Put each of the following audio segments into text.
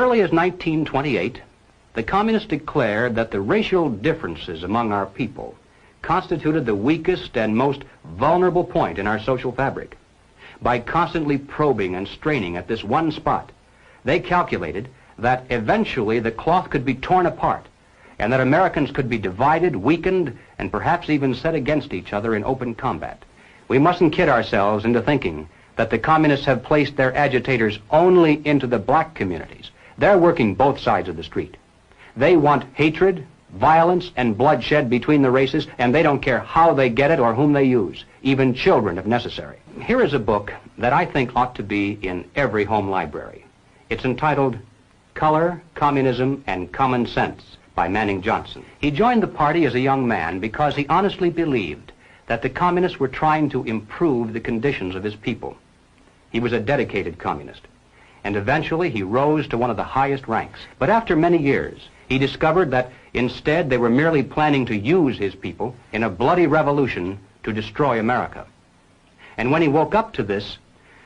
Early as 1928, the communists declared that the racial differences among our people constituted the weakest and most vulnerable point in our social fabric. By constantly probing and straining at this one spot, they calculated that eventually the cloth could be torn apart and that Americans could be divided, weakened, and perhaps even set against each other in open combat. We mustn't kid ourselves into thinking that the communists have placed their agitators only into the black communities. They're working both sides of the street. They want hatred, violence, and bloodshed between the races, and they don't care how they get it or whom they use, even children if necessary. Here is a book that I think ought to be in every home library. It's entitled Color, Communism, and Common Sense by Manning Johnson. He joined the party as a young man because he honestly believed that the communists were trying to improve the conditions of his people. He was a dedicated communist, and eventually he rose to one of the highest ranks. But after many years, he discovered that instead they were merely planning to use his people in a bloody revolution to destroy America. And when he woke up to this,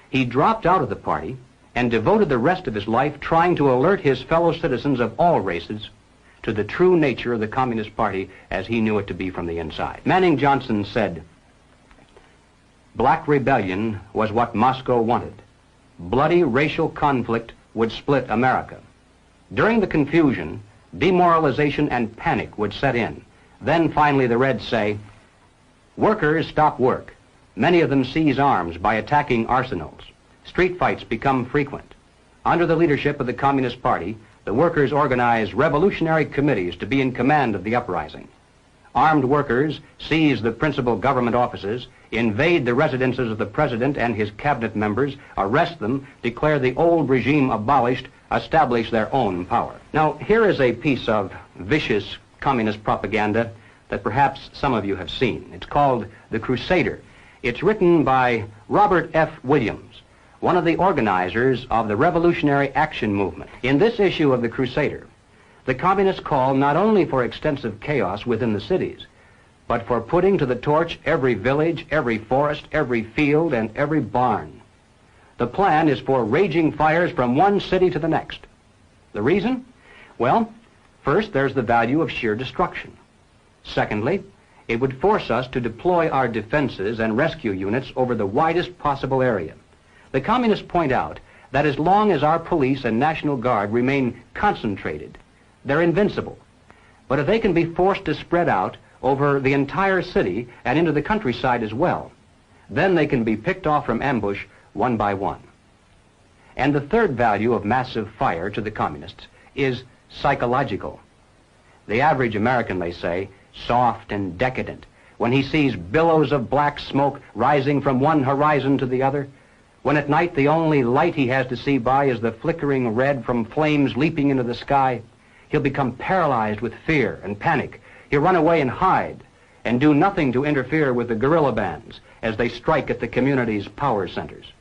he dropped out of the party and devoted the rest of his life trying to alert his fellow citizens of all races to the true nature of the Communist Party as he knew it to be from the inside. Manning Johnson said, "Black rebellion was what Moscow wanted. Bloody racial conflict would split America. During the confusion, demoralization and panic would set in. Then finally the Reds say, workers stop work. Many of them seize arms by attacking arsenals. Street fights become frequent. Under the leadership of the Communist Party, the workers organize revolutionary committees to be in command of the uprising. Armed workers seize the principal government offices, invade the residences of the president and his cabinet members, arrest them, declare the old regime abolished, establish their own power." Now, here is a piece of vicious communist propaganda that perhaps some of you have seen. It's called The Crusader. It's written by Robert F. Williams, one of the organizers of the Revolutionary Action Movement. In this issue of The Crusader, the communists call not only for extensive chaos within the cities, but for putting to the torch every village, every forest, every field, and every barn. The plan is for raging fires from one city to the next. The reason? Well, first, there's the value of sheer destruction. Secondly, it would force us to deploy our defenses and rescue units over the widest possible area. The communists point out that as long as our police and National Guard remain concentrated, they're invincible. But if they can be forced to spread out over the entire city and into the countryside as well, then they can be picked off from ambush one by one. And the third value of massive fire to the communists is psychological. The average American, they say, soft and decadent, when he sees billows of black smoke rising from one horizon to the other, when at night the only light he has to see by is the flickering red from flames leaping into the sky, he'll become paralyzed with fear and panic. He'll run away and hide and do nothing to interfere with the guerrilla bands as they strike at the community's power centers.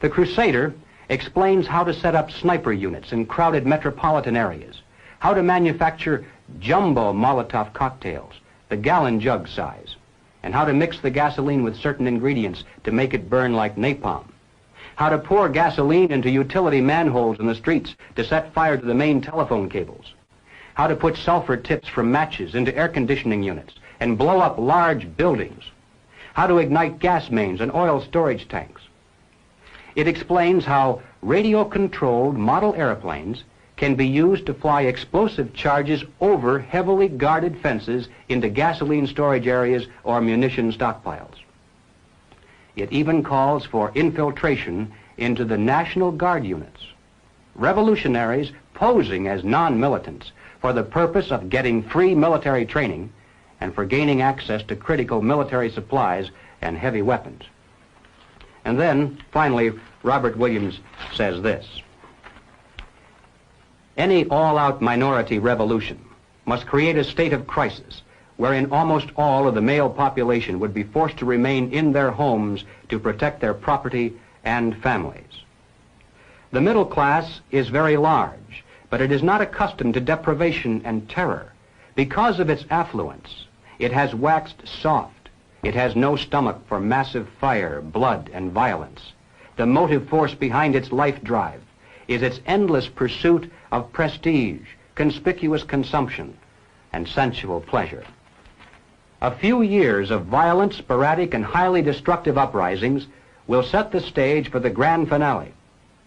The Crusader explains how to set up sniper units in crowded metropolitan areas, how to manufacture jumbo Molotov cocktails, the gallon jug size, and how to mix the gasoline with certain ingredients to make it burn like napalm, how to pour gasoline into utility manholes in the streets to set fire to the main telephone cables, how to put sulfur tips from matches into air conditioning units and blow up large buildings, how to ignite gas mains and oil storage tanks. It explains how radio-controlled model airplanes can be used to fly explosive charges over heavily guarded fences into gasoline storage areas or munition stockpiles. It even calls for infiltration into the National Guard units, revolutionaries posing as non-militants for the purpose of getting free military training and for gaining access to critical military supplies and heavy weapons. And then, finally, Robert Williams says this: any all-out minority revolution must create a state of crisis wherein almost all of the male population would be forced to remain in their homes to protect their property and families. The middle class is very large, but it is not accustomed to deprivation and terror. Because of its affluence, it has waxed soft. It has no stomach for massive fire, blood, and violence. The motive force behind its life drive is its endless pursuit of prestige, conspicuous consumption, and sensual pleasure. A few years of violent, sporadic, and highly destructive uprisings will set the stage for the grand finale.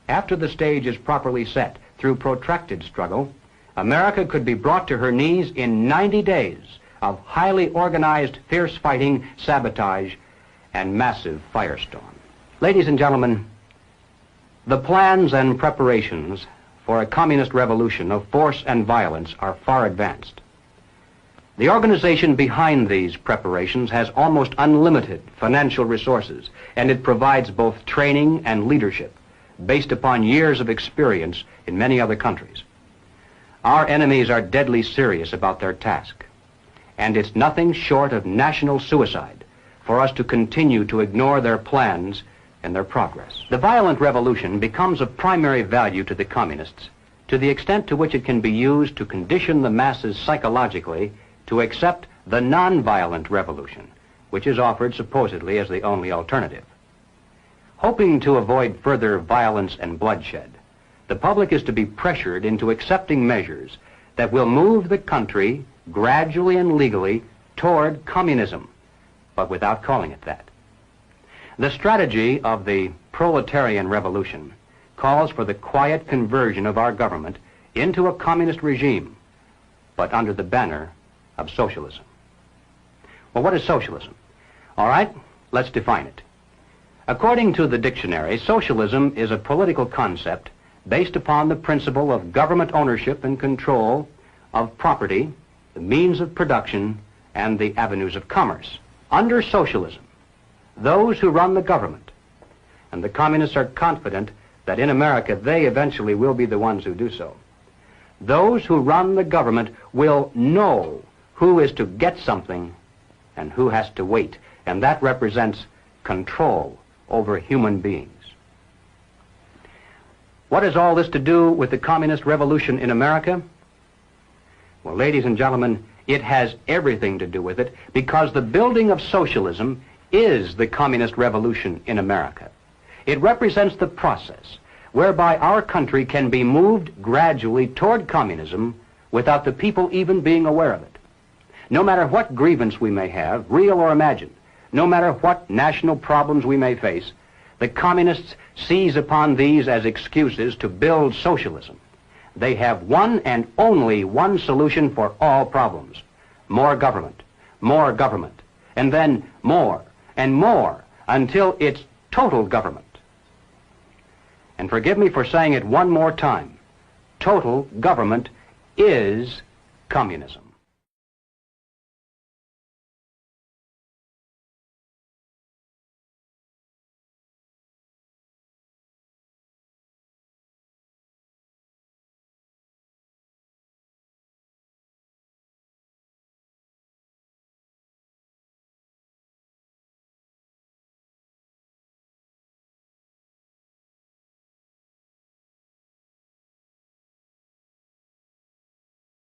After the stage is properly set through protracted struggle, America could be brought to her knees in 90 days of highly organized, fierce fighting, sabotage, and massive firestorm. Ladies and gentlemen, the plans and preparations for a communist revolution of force and violence are far advanced. The organization behind these preparations has almost unlimited financial resources, and it provides both training and leadership based upon years of experience in many other countries. Our enemies are deadly serious about their task, and it's nothing short of national suicide for us to continue to ignore their plans and their progress. The violent revolution becomes of primary value to the communists to the extent to which it can be used to condition the masses psychologically to accept the non-violent revolution, which is offered supposedly as the only alternative. Hoping to avoid further violence and bloodshed, the public is to be pressured into accepting measures that will move the country gradually and legally toward communism, but without calling it that. The strategy of the proletarian revolution calls for the quiet conversion of our government into a communist regime, but under the banner of socialism. Well, what is socialism? All right, let's define it. According to the dictionary, socialism is a political concept based upon the principle of government ownership and control of property, the means of production, and the avenues of commerce. Under socialism, those who run the government, and the communists are confident that in America they eventually will be the ones who do so, those who run the government will know who is to get something and who has to wait, and that represents control over human beings. What has all this to do with the communist revolution in America? Well, ladies and gentlemen, it has everything to do with it, because the building of socialism is the communist revolution in America. It represents the process whereby our country can be moved gradually toward communism without the people even being aware of it. No matter what grievance we may have, real or imagined, no matter what national problems we may face, the communists seize upon these as excuses to build socialism. They have one and only one solution for all problems: more government, and then more and more until it's total government. And forgive me for saying it one more time, total government is communism.